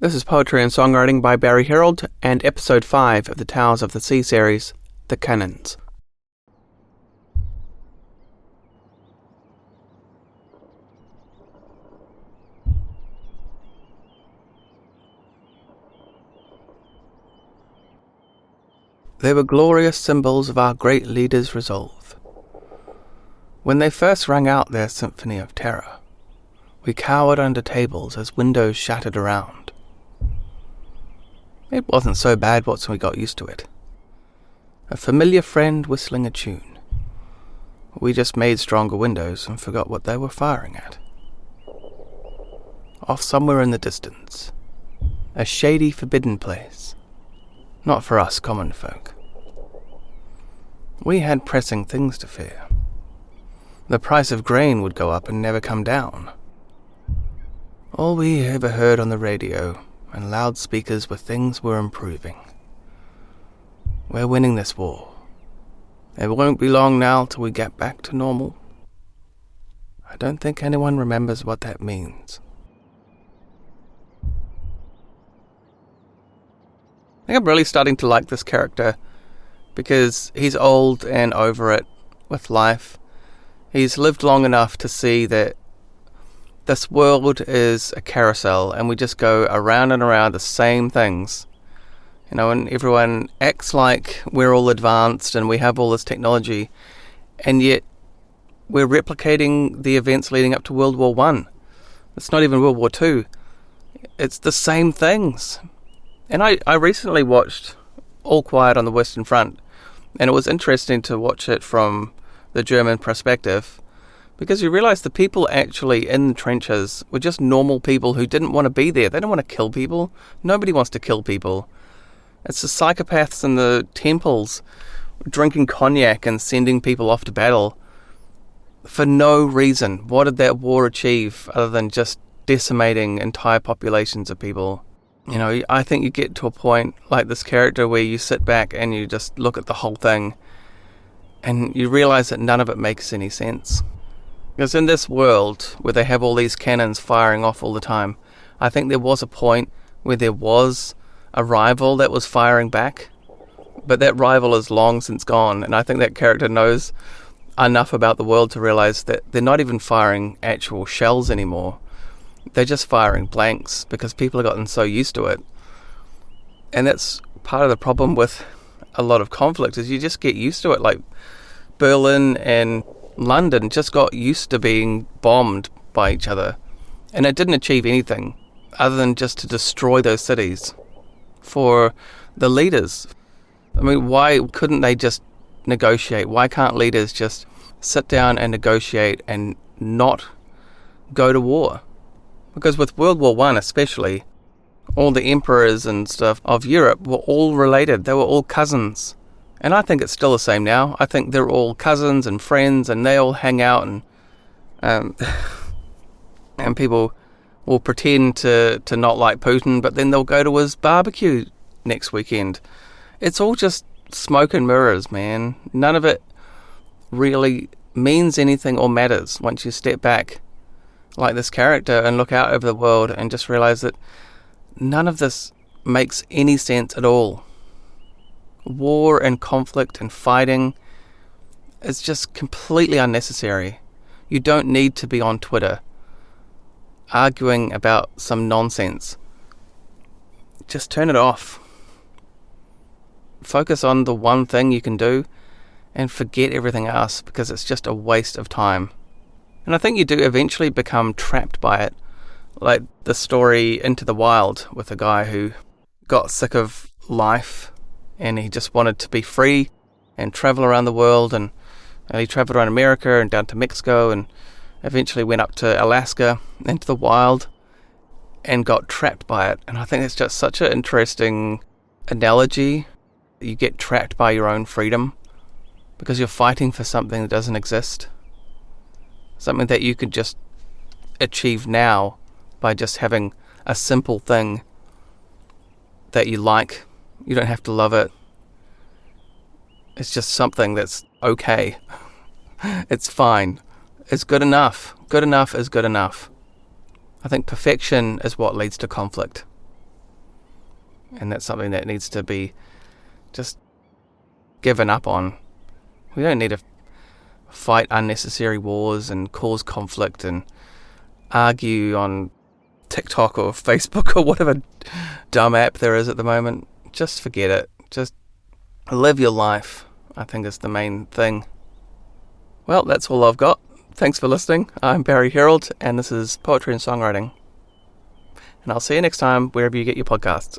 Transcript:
This is poetry and songwriting by Barrie Herrold and episode 5 of the Tales of the Sea series, The Canons. They were glorious symbols of our great leader's resolve. When they first rang out their symphony of terror, we cowered under tables as windows shattered around. It wasn't so bad once we got used to it. A familiar friend whistling a tune. We just made stronger windows and forgot what they were firing at. Off somewhere in the distance, a shady, forbidden place. Not for us common folk. We had pressing things to fear. The price of grain would go up and never come down. All we ever heard on the radio and loudspeakers were things were improving. We're winning this war. It won't be long now till we get back to normal. I don't think anyone remembers what that means. I think I'm really starting to like this character because he's old and over it with life. He's lived long enough to see that this world is a carousel and we just go around and around the same things. You know, and everyone acts like we're all advanced and we have all this technology, and yet we're replicating the events leading up to World War I. It's not even World War II. It's the same things. And I recently watched All Quiet on the Western Front, and it was interesting to watch it from the German perspective, because you realise the people actually in the trenches were just normal people who didn't want to be there. They didn't want to kill people. Nobody wants to kill people. It's the psychopaths in the temples drinking cognac and sending people off to battle for no reason. What did that war achieve other than just decimating entire populations of people? You know, I think you get to a point like this character where you sit back and you just look at the whole thing and you realise that none of it makes any sense. Because in this world where they have all these cannons firing off all the time, I think there was a point where there was a rival that was firing back, but that rival is long since gone, and I think that character knows enough about the world to realise that they're not even firing actual shells anymore. They're just firing blanks because people have gotten so used to it. And that's part of the problem with a lot of conflict, is you just get used to it. Like Berlin and London just got used to being bombed by each other, and it didn't achieve anything other than just to destroy those cities for the leaders. I mean, why couldn't they just negotiate? Why can't leaders just sit down and negotiate and not go to war? Because with World War I especially, all the emperors and stuff of Europe were all related. They were all cousins. And I think it's still the same now. I think they're all cousins and friends, and they all hang out, and and people will pretend to not like Putin, but then they'll go to his barbecue next weekend. It's all just smoke and mirrors, man. None of it really means anything or matters once you step back like this character and look out over the world and just realise that none of this makes any sense at all. War and conflict and fighting is just completely unnecessary. You don't need to be on Twitter arguing about some nonsense. Just turn it off. Focus on the one thing you can do and forget everything else, because it's just a waste of time. And I think you do eventually become trapped by it, like the story Into the Wild with a guy who got sick of life and he just wanted to be free and travel around the world, and he traveled around America and down to Mexico and eventually went up to Alaska into the wild and got trapped by it. And I think it's just such an interesting analogy. You get trapped by your own freedom because you're fighting for something that doesn't exist. Something that you could just achieve now by just having a simple thing that you like. You don't have to love it. It's just something that's okay. It's fine. It's good enough. Good enough is good enough. I think perfection is what leads to conflict. and that's something that needs to be just given up on. We don't need to fight unnecessary wars and cause conflict and argue on TikTok or Facebook or whatever dumb app there is at the moment. Just forget it. Just live your life, I think, is the main thing. Well, that's all I've got. Thanks for listening. I'm Barrie Herrold, and this is Poetry and Songwriting. And I'll see you next time, wherever you get your podcasts.